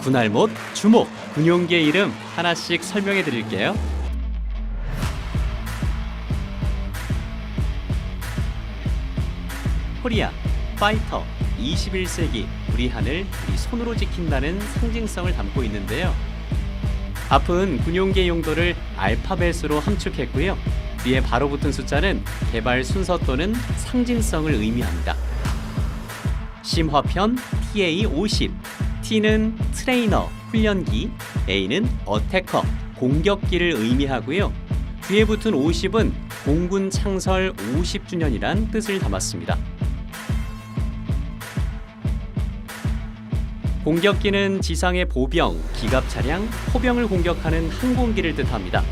분할못, 주목, 군용기의 이름 하나씩 설명해 드릴게요. 코리아, 파이터, 21세기, 우리 하늘, 우리 손으로 지킨다는 상징성을 담고 있는데요. 앞은 군용기의 용도를 알파벳으로 함축했고요. 뒤에 바로 붙은 숫자는 개발 순서 또는 상징성을 의미합니다. 심화편 TA-50, T는 트레이너, 훈련기, A는 어태커, 공격기를 의미하고요. 뒤에 붙은 50은 공군 창설 50주년이란 뜻을 담았습니다. 공격기는 지상의 보병, 기갑 차량, 포병을 공격하는 항공기를 뜻합니다.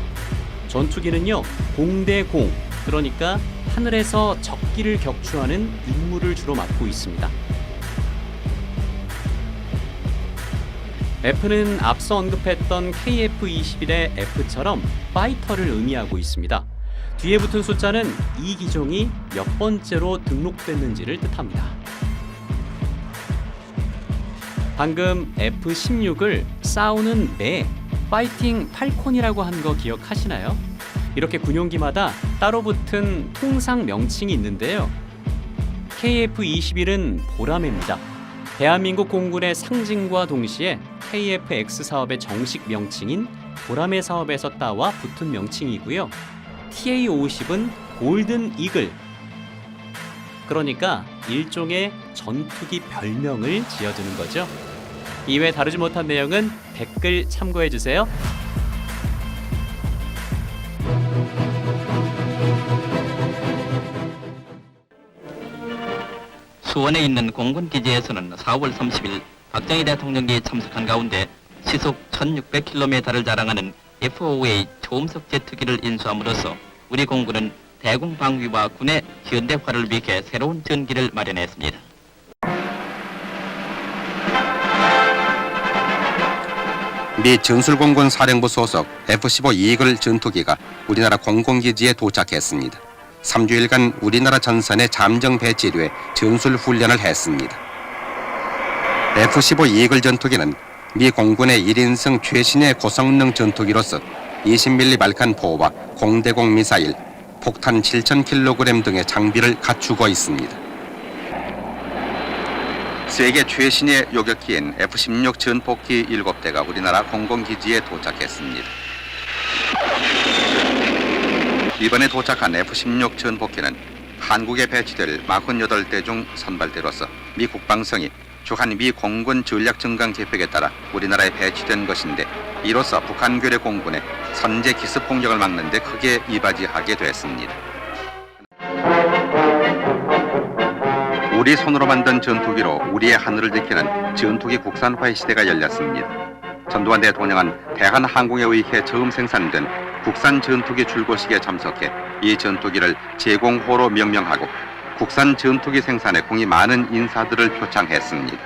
전투기는요, 공대공, 그러니까 하늘에서 적기를 격추하는 임무를 주로 맡고 있습니다. F는 앞서 언급했던 KF-21의 F처럼 파이터를 의미하고 있습니다. 뒤에 붙은 숫자는 이 기종이 몇 번째로 등록됐는지를 뜻합니다. 방금 F-16을 싸우는 매, 파이팅 팔콘이라고 한 거 기억하시나요? 이렇게 군용기마다 따로 붙은 통상 명칭이 있는데요. KF-21은 보라매입니다. 대한민국 공군의 상징과 동시에 KF-X 사업의 정식 명칭인 보라매 사업에서 따와 붙은 명칭이고요. TA-50은 골든 이글, 그러니까 일종의 전투기 별명을 지어주는 거죠. 이외 다루지 못한 내용은 댓글 참고해주세요. 수원에 있는 공군기지에서는 4월 30일 박정희 대통령이 참석한 가운데 시속 1600km를 자랑하는 F-5A 초음속 제트기를 인수함으로써 우리 공군은 대공 방위와 군의 현대화를 위해 새로운 전기를 마련했습니다. 미 전술공군 사령부 소속 F-15 이글 전투기가 우리나라 공군기지에 도착했습니다. 3주일간 우리나라 전선에 잠정 배치돼 전술 훈련을 했습니다. F-15 이글 전투기는 미 공군의 1인승 최신의 고성능 전투기로서 20mm 발칸 포와 공대공 미사일, 폭탄 7,000kg 등의 장비를 갖추고 있습니다. 세계 최신의 요격기인 F-16 전폭기 7대가 우리나라 공군기지에 도착했습니다. 이번에 도착한 F-16 전폭기는 한국에 배치될 48대 중 선발대로서 미 국방성이 주한 미 공군 전략정강 계획에 따라 우리나라에 배치된 것인데, 이로써 북한괴뢰 공군의 선제 기습 공격을 막는 데 크게 이바지하게 됐습니다. 우리 손으로 만든 전투기로 우리의 하늘을 지키는 전투기 국산화의 시대가 열렸습니다. 전두환 대통령은 대한항공에 의해 처음 생산된 국산 전투기 출고식에 참석해 이 전투기를 제공호로 명명하고 국산 전투기 생산에 공이 많은 인사들을 표창했습니다.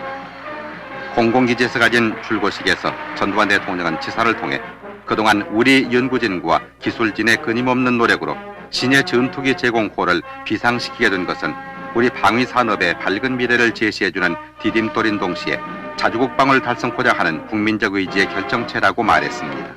공군기지에서 가진 출고식에서 전두환 대통령은 지사를 통해 그동안 우리 연구진과 기술진의 끊임없는 노력으로 신의 전투기 제공호를 비상시키게 된 것은 우리 방위산업의 밝은 미래를 제시해주는 디딤돌인 동시에 자주국방을 달성코자 하는 국민적 의지의 결정체라고 말했습니다.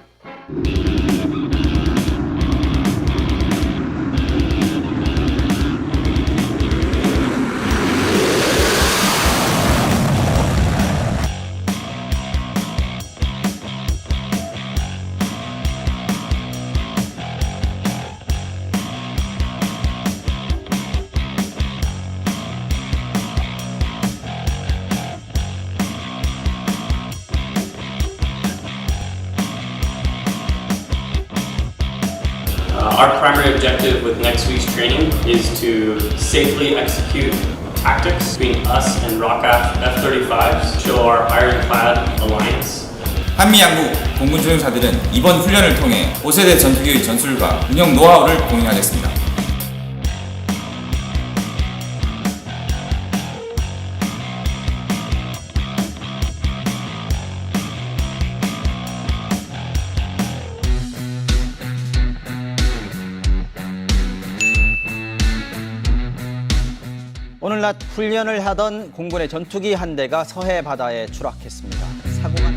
Our primary objective with next week's training is to safely execute tactics between us and ROCAF F-35s, show our ironclad alliance. 한미 양국 공군 조종사들은 이번 훈련을 통해 5세대 전투기의 전술과 운영 노하우를 공유하겠습니다. 오늘 낮 훈련을 하던 공군의 전투기 한 대가 서해 바다에 추락했습니다. 사고가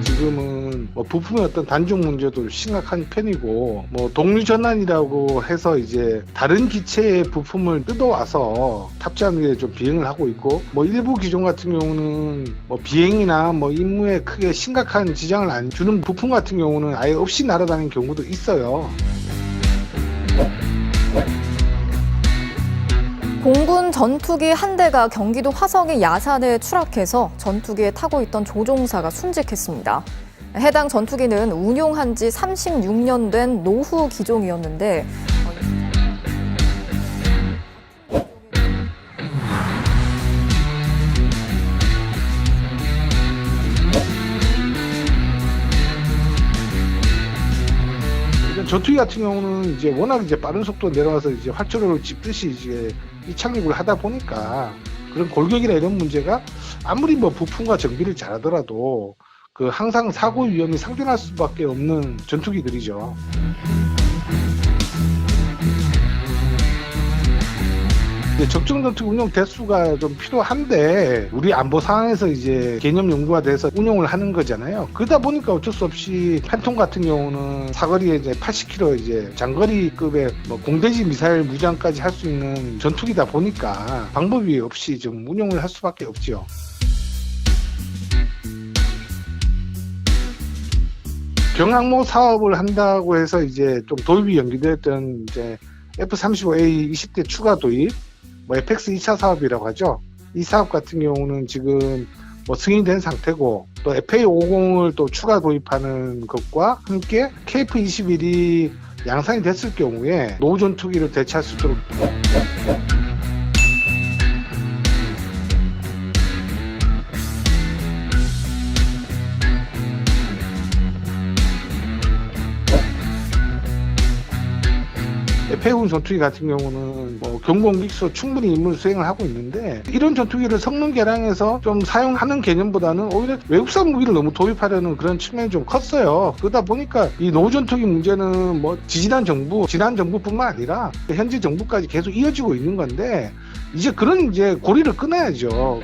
지금은 뭐 부품의 어떤 단종 문제도 심각한 편이고 뭐 동류 전환이라고 해서 이제 다른 기체의 부품을 뜯어와서 탑재하는 게 좀 비행을 하고 있고 뭐 일부 기종 같은 경우는 뭐 비행이나 뭐 임무에 크게 심각한 지장을 안 주는 부품 같은 경우는 아예 없이 날아다니는 경우도 있어요. 공군 전투기 한 대가 경기도 화성의 야산에 추락해서 전투기에 타고 있던 조종사가 순직했습니다. 해당 전투기는 운용한 지 36년 된 노후 기종이었는데 전투기 같은 경우는 이제 워낙 이제 빠른 속도로 내려와서 이제 활주로를 짚듯이 이제 이착륙을 하다 보니까 그런 골격이나 이런 문제가 아무리 뭐 부품과 정비를 잘하더라도 그 항상 사고 위험이 상존할 수밖에 없는 전투기들이죠. 적정 전투기 운용 대수가 좀 필요한데 우리 안보 상황에서 이제 개념 연구가 돼서 운용을 하는 거잖아요. 그러다 보니까 어쩔 수 없이 팬톰 같은 경우는 사거리에 이제 80km 이제 장거리급의 뭐 공대지 미사일 무장까지 할 수 있는 전투기다 보니까 방법이 없이 좀 운용을 할 수밖에 없지요. 경항모 사업을 한다고 해서 이제 좀 도입이 연기됐던 이제 F-35A 20대 추가 도입, 뭐 에펙스 2차 사업이라고 하죠. 이 사업 같은 경우는 지금 뭐 승인된 상태고 또 FA50을 또 추가 도입하는 것과 함께 KF-21이 양산이 됐을 경우에 노후 전투기를 대체할 수 있도록 FA50 전투기 같은 경우는 뭐 경공기수로 충분히 임무를 수행을 하고 있는데 이런 전투기를 성능 개량해서 좀 사용하는 개념보다는 오히려 외국산 무기를 너무 도입하려는 그런 측면이 좀 컸어요. 그러다 보니까 이 노후 전투기 문제는 뭐 지난 정부뿐만 아니라 현재 정부까지 계속 이어지고 있는 건데 이제 그런 이제 고리를 끊어야죠.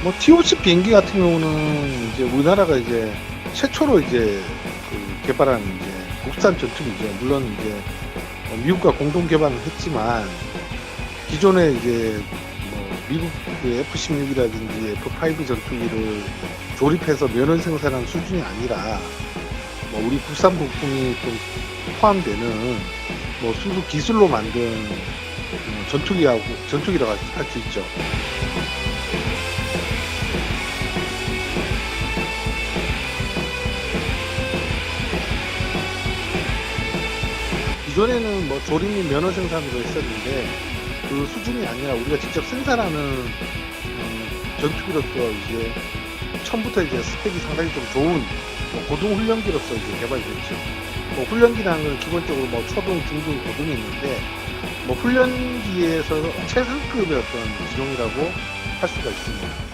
뭐 TOC 비행기 같은 경우는 이제 우리나라가 이제 최초로 이제 그 개발한 이제 국산 전투기죠. 물론 이제 미국과 공동 개발을 했지만 기존에 이제 뭐 미국의 F-16이라든지 F-5 전투기를 조립해서 면허 생산한 수준이 아니라 뭐 우리 국산 부품이 좀 포함되는 뭐 순수 기술로 만든 전투기라고 할 수 있죠. 기존에는 뭐 조립 및 면허 생산으로 했었는데 그 수준이 아니라 우리가 직접 생산하는 전투기로서 이제 처음부터 이제 스펙이 상당히 좀 좋은 뭐 고등 훈련기로서 이제 개발이 됐죠. 뭐 훈련기라는 건 기본적으로 뭐 초등, 중등, 고등이 있는데 뭐 훈련기에서 최상급의 어떤 기종이라고 할 수가 있습니다.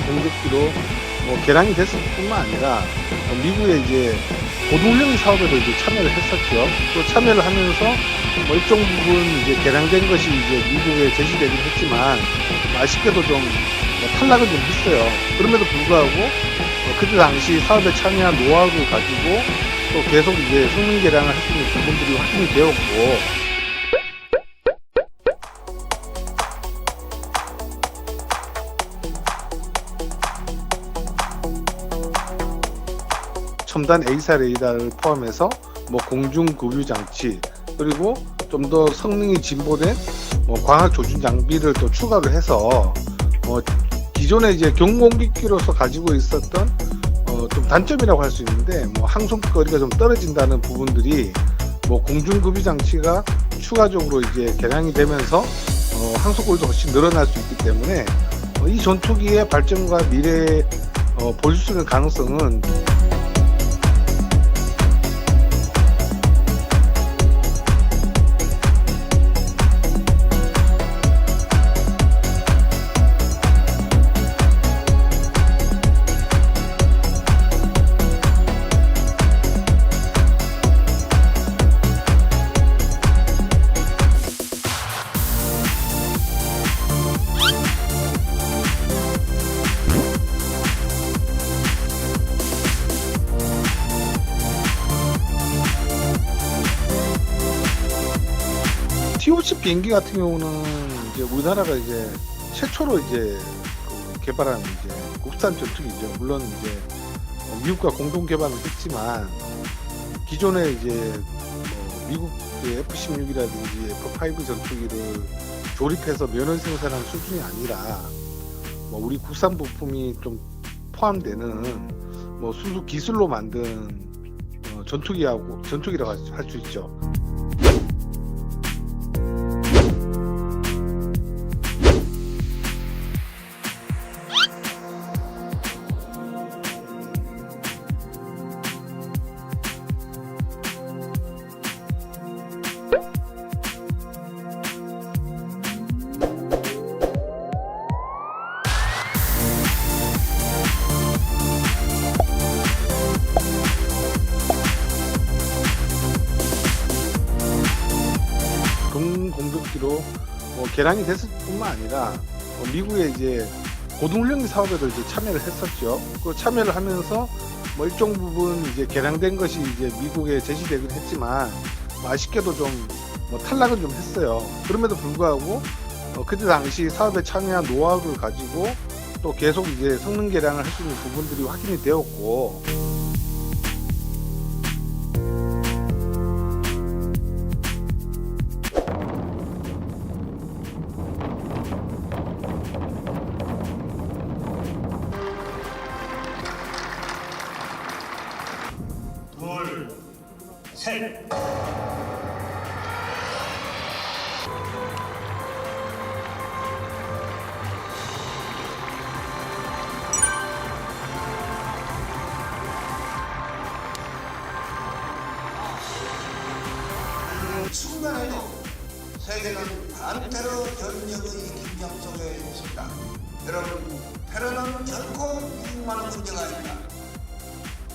공격기로 뭐 개량이 됐을 뿐만 아니라 미국의 이제 고등훈련기 사업에도 이제 참여를 했었죠. 또 참여를 하면서 뭐 일정 부분 이제 개량된 것이 이제 미국에 제시되긴 했지만 아쉽게도 좀 탈락은 좀 했어요. 그럼에도 불구하고 그때 당시 사업에 참여한 노하우를 가지고 또 계속 이제 성능 개량을 할 수 있는 부분들이 확인이 되었고. 첨단 A사 레이더를 포함해서 뭐 공중 급유 장치 그리고 좀 더 성능이 진보된 뭐 광학 조준 장비를 또 추가를 해서 기존에 이제 경공기로서 가지고 있었던 좀 단점이라고 할 수 있는데 뭐 항속거리가 좀 떨어진다는 부분들이 뭐 공중 급유 장치가 추가적으로 이제 개량이 되면서 항속거리도 훨씬 늘어날 수 있기 때문에 이 전투기의 발전과 미래에 볼 수 있는 가능성은 TOC 비행기 같은 경우는 이제 우리나라가 이제 최초로 이제 그 개발한 이제 국산 전투기죠. 물론 이제 미국과 공동 개발을 했지만 기존에 이제 미국의 F-16이라든지 F-5 전투기를 조립해서 면허 생산한 수준이 아니라 뭐 우리 국산 부품이 좀 포함되는 뭐 순수 기술로 만든 전투기라고 할 수 있죠. 공격기로 개량이 됐을 뿐만 아니라 미국의 이제 고등훈련기 사업에도 이제 참여를 했었죠. 그 참여를 하면서 뭐 일정 부분 이제 개량된 것이 이제 미국에 제시되긴 했지만 아쉽게도 좀 탈락은 좀 했어요. 그럼에도 불구하고 그때 당시 사업에 참여한 노하우를 가지고 또 계속 이제 성능 개량을 할 수 있는 부분들이 확인이 되었고. 셋. 저에게는 반테러 전력의 긴장 속에 있습니다. 여러분, 테러는 결코 미국만의 문제가 아닙니다.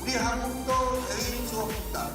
우리 한국도 개인 수 없습니다.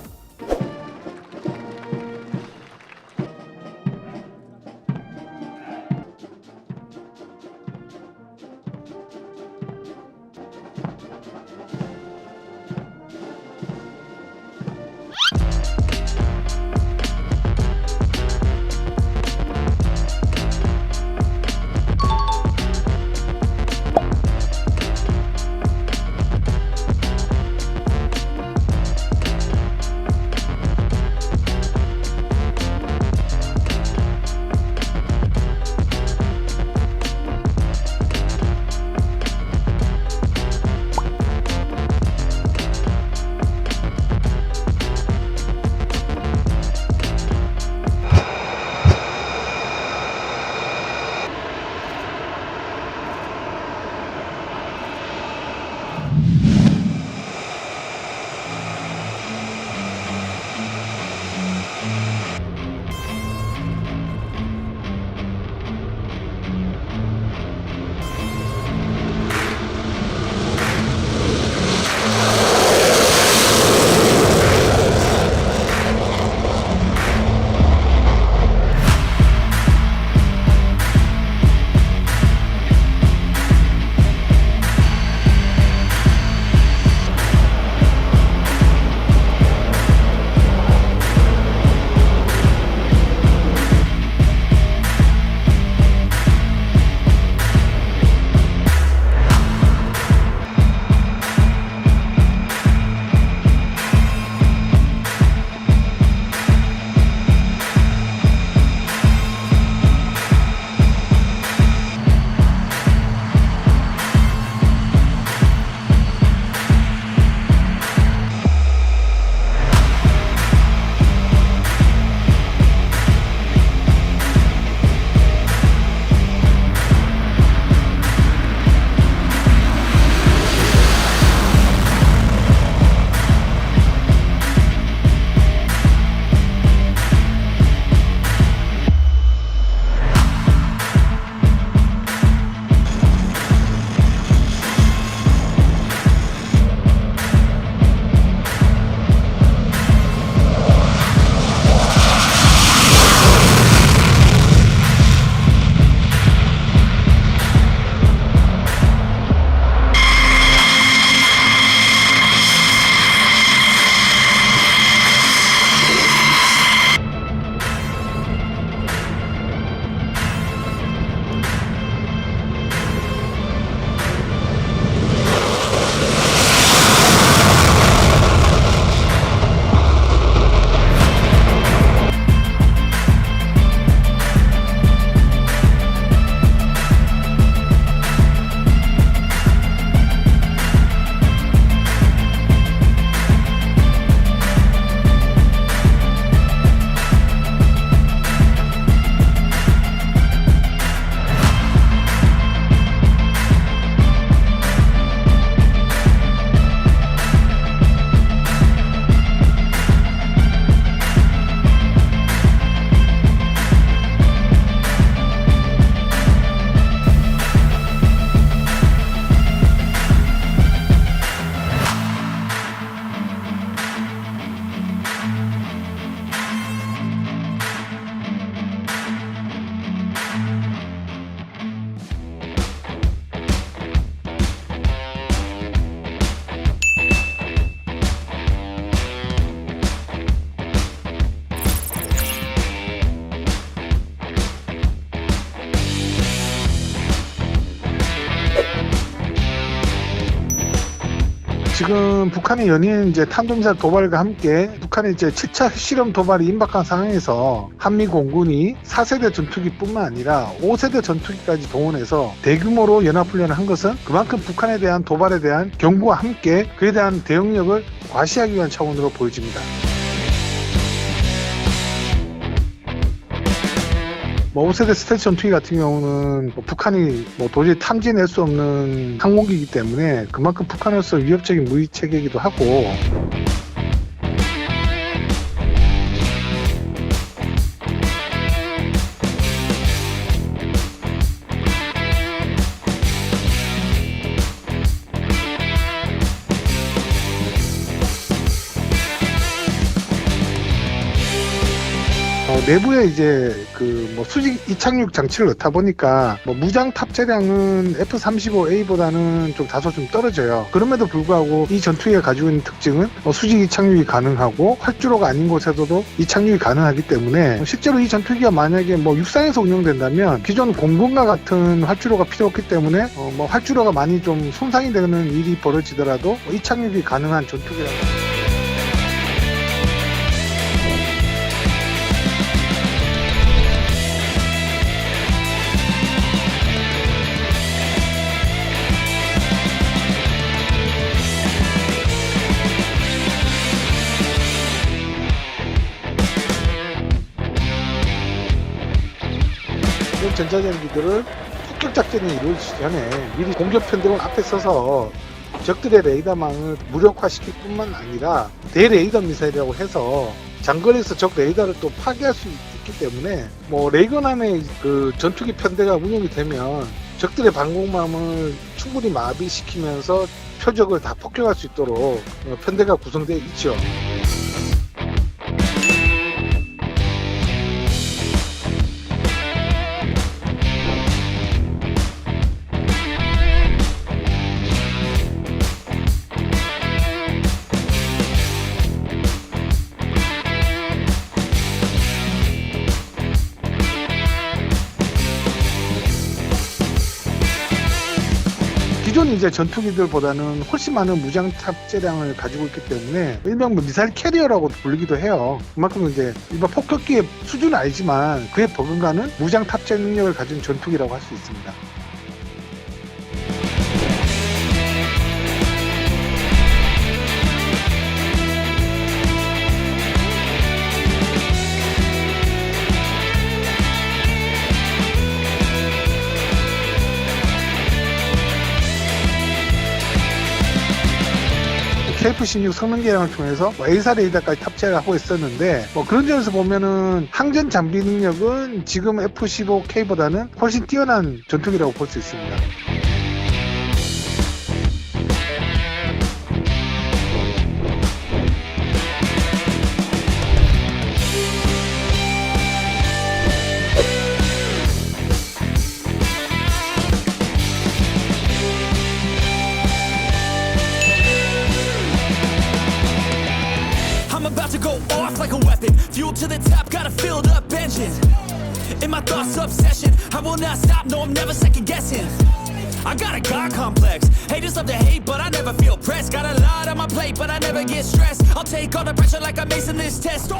지금 북한이 연이은 이제 탄도미사일 도발과 함께 북한의 이제 7차 실험 도발이 임박한 상황에서 한미 공군이 4세대 전투기뿐만 아니라 5세대 전투기까지 동원해서 대규모로 연합훈련을 한 것은 그만큼 북한에 대한 도발에 대한 경고와 함께 그에 대한 대응력을 과시하기 위한 차원으로 보여집니다. 뭐 5세대 스텔스 전투기 같은 경우는 북한이 도저히 탐지낼 수 없는 항공기이기 때문에 그만큼 북한으로서 위협적인 무기 체계이기도 하고, 내부에 이제 그 뭐 수직 이착륙 장치를 넣다 보니까 뭐 무장 탑재량은 F-35A보다는 좀 다소 좀 떨어져요. 그럼에도 불구하고 이 전투기가 가지고 있는 특징은 수직 이착륙이 가능하고 활주로가 아닌 곳에서도 이착륙이 가능하기 때문에 실제로 이 전투기가 만약에 뭐 육상에서 운영된다면 기존 공군과 같은 활주로가 필요 없기 때문에 뭐 활주로가 많이 좀 손상이 되는 일이 벌어지더라도 이착륙이 가능한 전투기라고. 전자전기들을 폭격 작전이 이루어지기 전에 미리 공격 편대원 앞에 서서 적들의 레이더망을 무력화시킬 뿐만 아니라 대레이더 미사일이라고 해서 장거리에서 적 레이더를 또 파괴할 수 있기 때문에 뭐 레이건함의 그 전투기 편대가 운영이 되면 적들의 방공망을 충분히 마비시키면서 표적을 다 폭격할 수 있도록 편대가 구성되어 있죠. 기존 이제 전투기들보다는 훨씬 많은 무장 탑재량을 가지고 있기 때문에 일명 미사일 캐리어라고 불리기도 해요. 그만큼 이제 일반 폭격기의 수준은 아니지만 그에 버금가는 무장 탑재 능력을 가진 전투기라고 할 수 있습니다. KF-16 성능 개량을 통해서 A사 레이더까지 탑재를 하고 있었는데 그런 점에서 보면은 항전 장비 능력은 지금 F-15K보다는 훨씬 뛰어난 전투기라고 볼 수 있습니다. About to go off like a weapon, fuel to the top, got a filled up engine. In my thoughts, obsession, I will not stop, no, I'm never second guessing. I got a God complex, haters love to hate, but I never feel pressed. Got a lot on my plate, but I never get stressed. I'll take all the pressure like I'm acing this test.